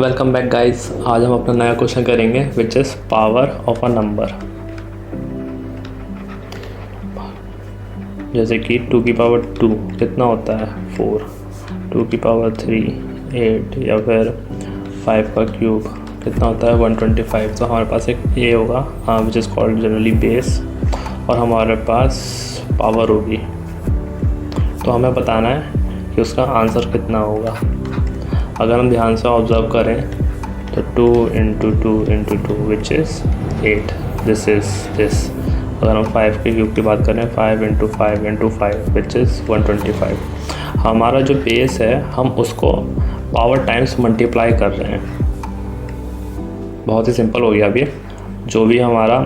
Welcome back guys. आज हम अपना नया क्वेश्चन करेंगे which is power of a number. जैसे कि 2 की पावर 2 कितना होता है 4, 2 की पावर 3 8, या फिर 5 का क्यूब कितना होता है 125। तो हमारे पास एक ए होगा which is called generally base, और हमारे पास पावर होगी। तो हमें बताना है कि उसका आंसर कितना होगा। अगर हम ध्यान से ऑब्ज़र्व करें तो 2 into 2 into 2 which is 8, this is this. अगर हम 5 के क्यूब की बात करें 5 इंटू 5 इंटू 5 विच इज़ 125। हमारा जो बेस है हम उसको पावर टाइम्स मल्टीप्लाई कर रहे हैं। बहुत ही सिंपल हो गया। अभी जो भी हमारा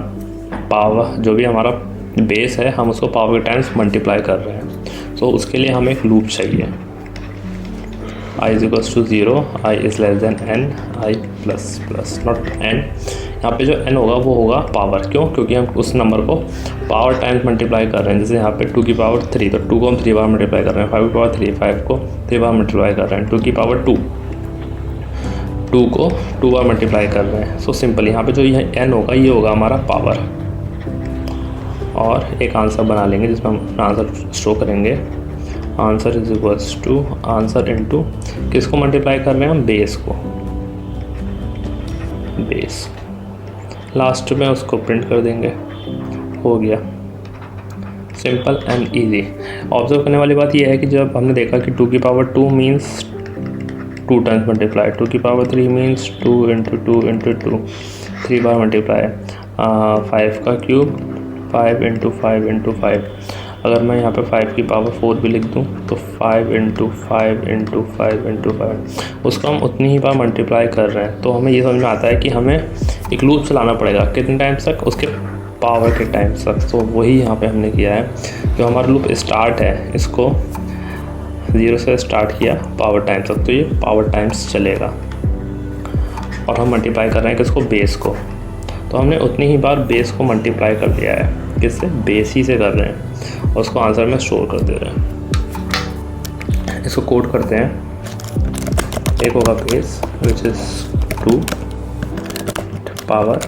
बेस है हम उसको पावर टाइम्स मल्टीप्लाई कर रहे हैं। तो उसके लिए हमें एक लूप चाहिए। I is equals to 0, I is less than n, I plus plus not n। यहाँ पे जो n होगा वो होगा पावर। क्यों? क्योंकि हम उस नंबर को पावर टाइम्स मल्टीप्लाई कर रहे हैं। जैसे यहाँ पे 2 की पावर 3, तो 2 को हम 3 बार मल्टीप्लाई कर रहे हैं। 5 की पावर 3, 5 को 3 बार मल्टीप्लाई कर रहे हैं। 2 की पावर 2, 2 को 2 बार मल्टीप्लाई कर रहे हैं। सो सिंपल यहाँ पे जो ये n होगा ये होगा हमारा पावर। और एक आंसर बना लेंगे जिसमें हम अपना आंसर स्टोर करेंगे। Answer is equals to answer into किसको मल्टीप्लाई कर रहे हैं हम, बेस को, बेस। लास्ट में उसको प्रिंट कर देंगे। हो गया, सिंपल एंड इजी। ऑब्जर्व करने वाली बात यह है कि जब हमने देखा कि 2 की पावर 2 मीन्स 2 टाइम्स मल्टीप्लाई, 2 की पावर 3 मीन्स 2 इंटू 2 इंटू 2 3 बार मल्टीप्लाई, 5 का क्यूब 5 इंटू 5 इंटू 5। अगर मैं यहाँ पे 5 की पावर 4 भी लिख दूँ तो 5 इंटू 5 इंटू 5 इंटू 5, उसको हम उतनी ही बार मल्टीप्लाई कर रहे हैं। तो हमें ये समझ में आता है कि हमें एक लूप चलाना पड़ेगा कितने टाइम्स तक, उसके पावर के टाइम्स तक। तो वही यहाँ पे हमने किया है। जो हमारा लूप स्टार्ट है इसको 0 से स्टार्ट किया पावर टाइम्स तक, तो ये पावर टाइम्स चलेगा। और हम मल्टीप्लाई कर रहे हैं किसको, बेस को। तो हमने उतनी ही बार बेस को मल्टीप्लाई कर दिया है। किससे, बेस ही से कर रहे हैं, और उसको आंसर में स्टोर कर दे रहे हैं। इसको कोड करते हैं। एक होगा base which is 2, power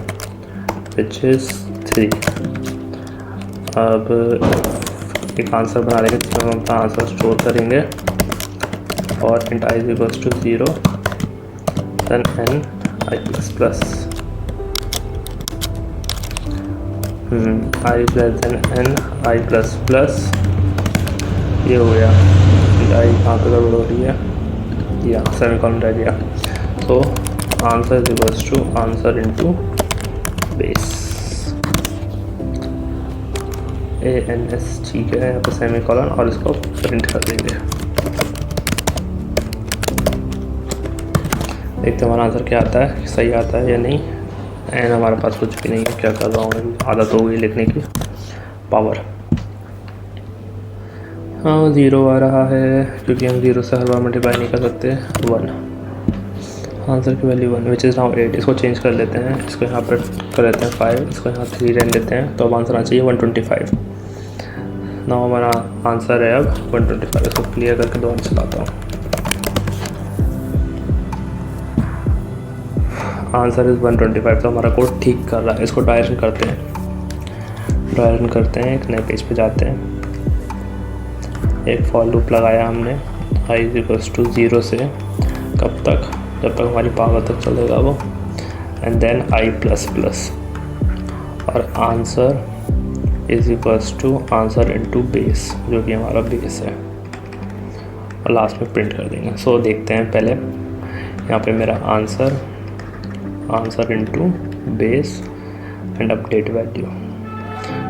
which is 3। अब एक आंसर बना लेंगे जिसमें हम अपना आंसर स्टोर करेंगे। और int i is equals to 0 then n i plus plus i less than n i plus plus. ये हो गया। आई कहाँ पे गड़बड़ हो रही है, या सेमीकोलन रह गया। तो answer is equals to answer into base, ANS। ठीक है, यहाँ पे सेमीकोलन, और इसको प्रिंट कर देंगे। देखते हमारा आंसर क्या आता है, सही आता है या नहीं। एंड हमारे पास कुछ भी नहीं है, क्या कर रहा हूँ, आदत हो गई लिखने की। पावर 0 आ रहा है क्योंकि हम 0 से हर बार मल्टीप्लाई नहीं कर सकते। 1, आंसर की वैल्यू 1 विच इज़ नाउ 8। इसको चेंज कर लेते हैं, इसको यहाँ पर कर लेते हैं 5, इसको यहाँ 3 रहने देते हैं। तो अब आंसर आना चाहिए 125। नाउ हमारा आंसर है अब 125। इसको क्लियर करके दोबारा चलाता हूँ। Answer is 125। तो हमारा कोड ठीक कर रहा है। इसको डायरेक्ट करते हैं, एक नए पेज पे जाते हैं। एक फॉर लूप लगाया हमने i इज इक्वल्स टू 0 से कब तक, जब तक हमारी पावर तक चलेगा वो, and then i plus plus, और answer is equals to answer into base, जो कि हमारा बेस है, और लास्ट में प्रिंट कर देंगे। सो देखते हैं पहले यहाँ पे मेरा answer into base and update value.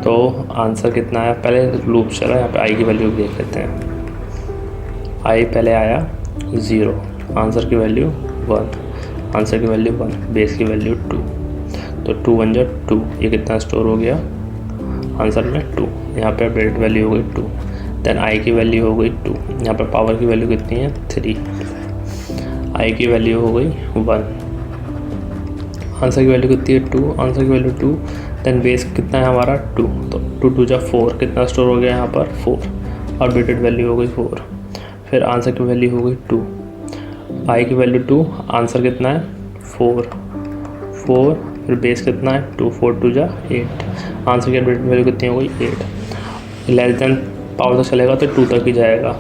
तो आंसर कितना आया, पहले लूप चला, यहाँ पे i की वैल्यू देख लेते हैं। i पहले आया 0, आंसर की वैल्यू 1, आंसर की वैल्यू 1, बेस की वैल्यू 2। तो 2 1 जा 2, ये कितना स्टोर हो गया आंसर में 2। यहाँ पे अपडेट वैल्यू हो गई 2, देन i की वैल्यू हो गई 2। यहाँ पे पावर की वैल्यू कितनी है 3, i की वैल्यू हो गई 1, आंसर की वैल्यू कितनी है 2, आंसर की वैल्यू 2, देन बेस कितना है हमारा 2। तो 2 2 जा 4, कितना स्टोर हो गया यहाँ पर 4, अपडेटेड वैल्यू हो गई 4। फिर आंसर की वैल्यू हो गई 2, आई की वैल्यू 2, आंसर कितना है 4, फिर बेस कितना है 2, 4 2 जा 8, आंसर की वैल्यू कितनी हो गई 8। लेस देन पावर तक चलेगा तो 2 तक ही जाएगा।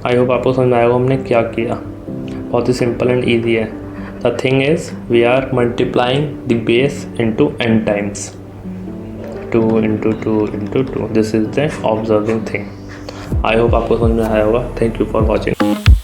आई होप आपको समझ में आएगा हमने क्या किया। बहुत ही सिंपल एंड ईजी है। The thing is we are multiplying the base into n times, 2 into 2 into 2। This is the observing thing. I hope आपको समझ में आया होगा। Thank you for watching.